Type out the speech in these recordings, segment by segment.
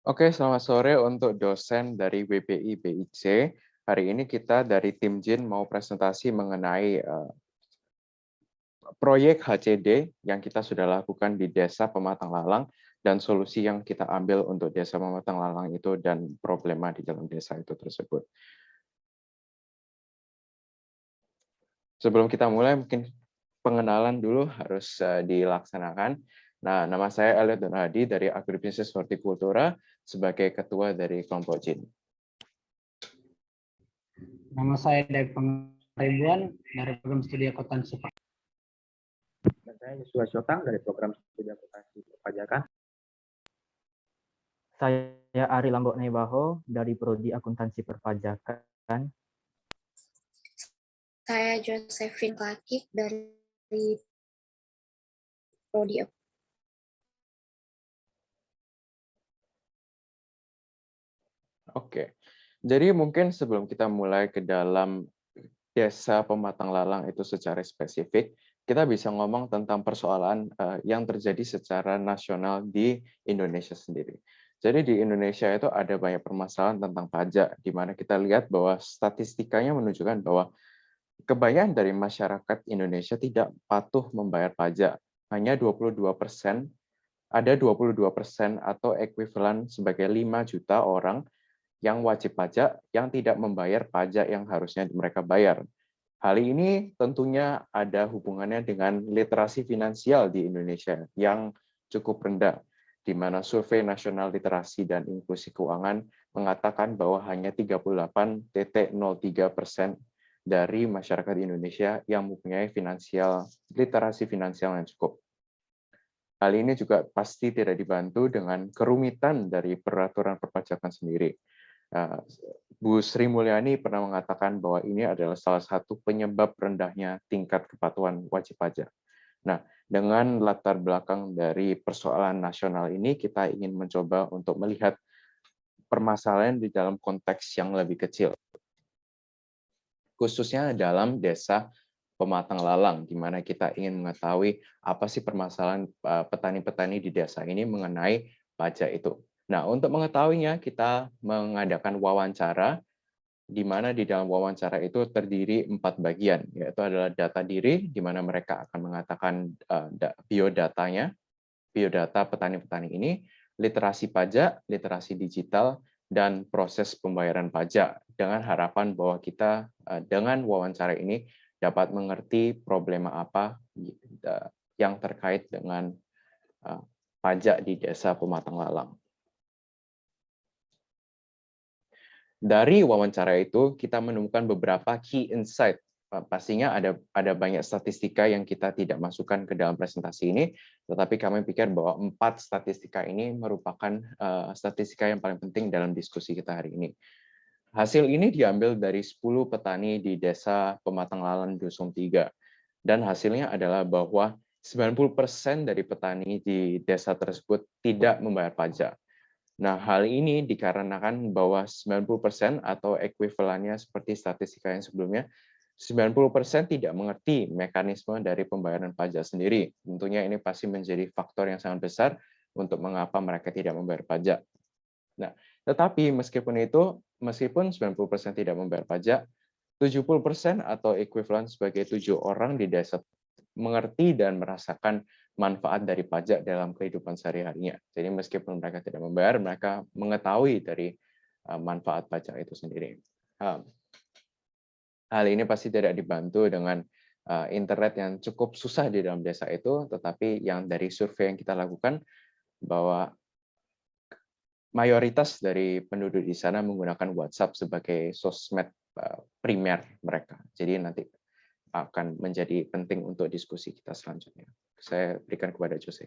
Oke, selamat sore untuk dosen dari WPI BIC. Hari ini kita dari tim JIN mau presentasi mengenai proyek HCD yang kita sudah lakukan di Desa Pematang Lalang dan solusi yang kita ambil untuk Desa Pematang Lalang itu dan problema di dalam desa itu tersebut. Sebelum kita mulai, mungkin pengenalan dulu harus dilaksanakan. Nah, nama saya Elliot Donadi dari Agribisnis Hortikultura sebagai ketua dari kelompok JIN. Nama saya David Pangaribuan dari program studi akuntansi. Dan saya Yusua Syotang dari program studi akuntansi perpajakan. Saya Ari Lambok Nebaho dari Prodi Akuntansi Perpajakan. Saya Josephine Klakik dari Prodi. Oke, jadi mungkin sebelum kita mulai ke dalam Desa Pematang Lalang itu secara spesifik, kita bisa ngomong tentang persoalan yang terjadi secara nasional di Indonesia sendiri. Jadi di Indonesia itu ada banyak permasalahan tentang pajak, di mana kita lihat bahwa statistikanya menunjukkan bahwa kebanyakan dari masyarakat Indonesia tidak patuh membayar pajak. Hanya 22%, ada 22% atau ekuivalen sebagai 5 juta orang yang wajib pajak yang tidak membayar pajak yang harusnya mereka bayar. Hal ini tentunya ada hubungannya dengan literasi finansial di Indonesia yang cukup rendah, di mana survei nasional literasi dan inklusi keuangan mengatakan bahwa hanya 38,03% dari masyarakat Indonesia yang mempunyai literasi finansial yang cukup. Hal ini juga pasti tidak dibantu dengan kerumitan dari peraturan perpajakan sendiri. Bu Sri Mulyani pernah mengatakan bahwa ini adalah salah satu penyebab rendahnya tingkat kepatuhan wajib pajak. Nah, dengan latar belakang dari persoalan nasional ini, kita ingin mencoba untuk melihat permasalahan di dalam konteks yang lebih kecil. Khususnya dalam Desa Pematang Lalang, di mana kita ingin mengetahui apa sih permasalahan petani-petani di desa ini mengenai pajak itu. Nah, untuk mengetahuinya, kita mengadakan wawancara, di mana di dalam wawancara itu terdiri 4 bagian, yaitu adalah data diri, di mana mereka akan mengatakan biodatanya, biodata petani-petani ini, literasi pajak, literasi digital, dan proses pembayaran pajak, dengan harapan bahwa kita dengan wawancara ini dapat mengerti problema apa yang terkait dengan pajak di Desa Pematang Lalang. Dari wawancara itu, kita menemukan beberapa key insight. Pastinya ada banyak statistika yang kita tidak masukkan ke dalam presentasi ini, tetapi kami pikir bahwa 4 statistika ini merupakan statistika yang paling penting dalam diskusi kita hari ini. Hasil ini diambil dari 10 petani di Desa Pematang Lalang Dusun 3. Dan hasilnya adalah bahwa 90% dari petani di desa tersebut tidak membayar pajak. Nah, hal ini dikarenakan bahwa 90% atau ekuivalennya seperti statistika yang sebelumnya, 90% tidak mengerti mekanisme dari pembayaran pajak sendiri. Tentunya ini pasti menjadi faktor yang sangat besar untuk mengapa mereka tidak membayar pajak. Nah, tetapi meskipun 90% tidak membayar pajak, 70% atau ekuivalen sebagai 7 orang di desa mengerti dan merasakan manfaat dari pajak dalam kehidupan sehari-harinya. Jadi meskipun mereka tidak membayar, mereka mengetahui dari manfaat pajak itu sendiri. Hal ini pasti tidak dibantu dengan internet yang cukup susah di dalam desa itu, tetapi yang dari survei yang kita lakukan bahwa mayoritas dari penduduk di sana menggunakan WhatsApp sebagai sosmed primer mereka. Jadi nanti akan menjadi penting untuk diskusi kita selanjutnya. Saya berikan kepada Jose.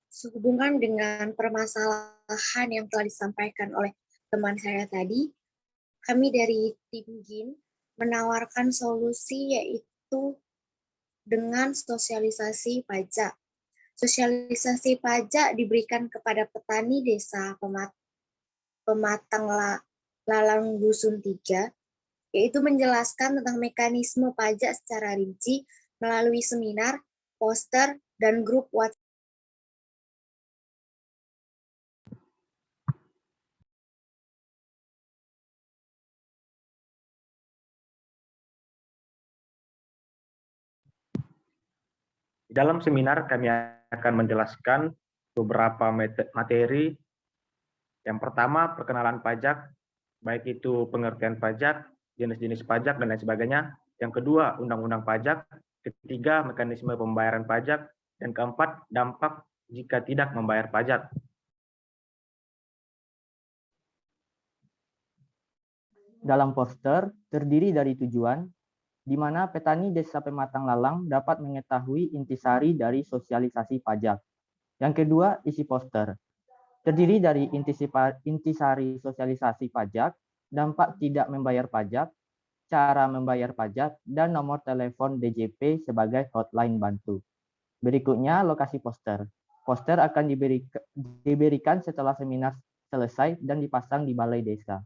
Sehubungan dengan permasalahan yang telah disampaikan oleh teman saya tadi, kami dari tim JIN menawarkan solusi yaitu dengan sosialisasi pajak. Sosialisasi pajak diberikan kepada petani desa Pematang Lalang Dusun 3, yaitu menjelaskan tentang mekanisme pajak secara rinci melalui seminar, poster, dan grup WhatsApp Di dalam seminar kami akan menjelaskan beberapa materi. Yang pertama, perkenalan pajak, baik itu pengertian pajak, jenis-jenis pajak, dan lain sebagainya. Yang kedua, undang-undang pajak. Ketiga, mekanisme pembayaran pajak. Dan keempat, dampak jika tidak membayar pajak. Dalam poster terdiri dari tujuan, di mana petani Desa Pematang Lalang dapat mengetahui intisari dari sosialisasi pajak. Yang kedua, isi poster. Terdiri dari intisari sosialisasi pajak, dampak tidak membayar pajak, cara membayar pajak, dan nomor telepon DJP sebagai hotline bantu. Berikutnya, lokasi poster. Poster akan diberikan setelah seminar selesai dan dipasang di balai desa.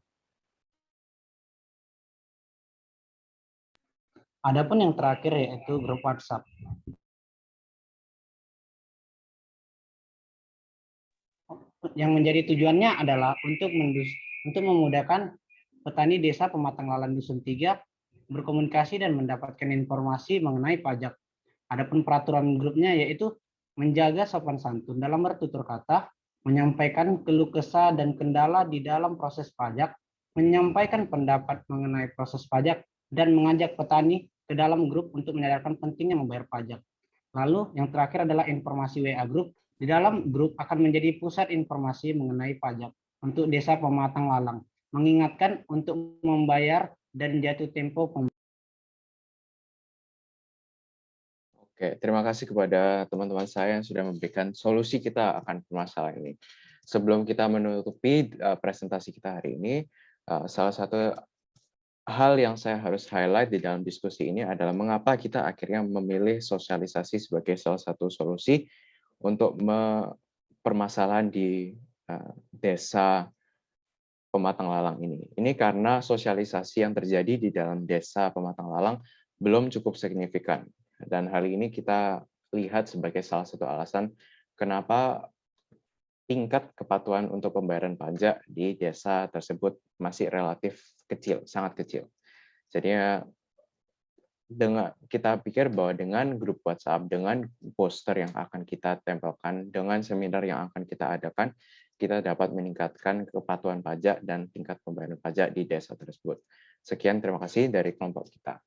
Adapun yang terakhir yaitu grup WhatsApp. Yang menjadi tujuannya adalah untuk memudahkan petani Desa Pematang Lalang Dusun 3 berkomunikasi dan mendapatkan informasi mengenai pajak. Adapun peraturan grupnya yaitu menjaga sopan santun dalam bertutur kata, menyampaikan keluh kesah dan kendala di dalam proses pajak, menyampaikan pendapat mengenai proses pajak, dan mengajak petani ke dalam grup untuk menyadarkan pentingnya membayar pajak. Lalu yang terakhir adalah informasi WA Group. Di dalam grup akan menjadi pusat informasi mengenai pajak untuk Desa Pematang Lalang, mengingatkan untuk membayar dan jatuh tempo pembayaran. Oke, terima kasih kepada teman-teman saya yang sudah memberikan solusi kita akan permasalahan ini. Sebelum kita menutupi presentasi kita hari ini, salah satu hal yang saya harus highlight di dalam diskusi ini adalah mengapa kita akhirnya memilih sosialisasi sebagai salah satu solusi untuk permasalahan di Desa Pematang Lalang ini. Ini karena sosialisasi yang terjadi di dalam Desa Pematang Lalang belum cukup signifikan. Dan hal ini kita lihat sebagai salah satu alasan kenapa tingkat kepatuhan untuk pembayaran pajak di desa tersebut masih relatif kecil, sangat kecil. Jadinya kita pikir bahwa dengan grup WhatsApp, dengan poster yang akan kita tempelkan, dengan seminar yang akan kita adakan, kita dapat meningkatkan kepatuhan pajak dan tingkat pembayaran pajak di desa tersebut. Sekian, terima kasih dari kelompok kita.